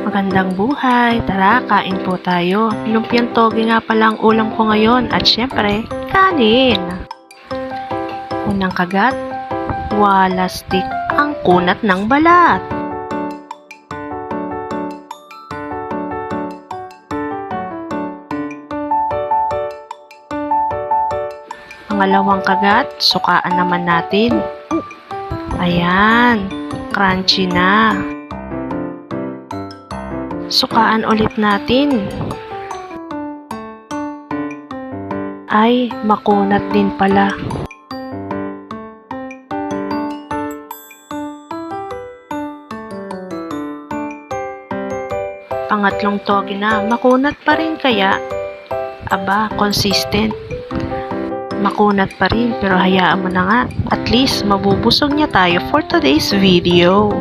Magandang buhay! Tara, kain po tayo. Lumpiang toge nga pala ang ulam ko ngayon at syempre, kanin! Unang kagat, walastik ang kunat ng balat. Pangalawang kagat, sukaan naman natin. Ayan, crunchy na. Sukaan ulit natin. Ay, makunat din pala. Pangatlong toge na, makunat pa rin kaya? Aba, consistent. Makunat pa rin pero hayaan mo na nga. At least mabubusog niya tayo for today's video.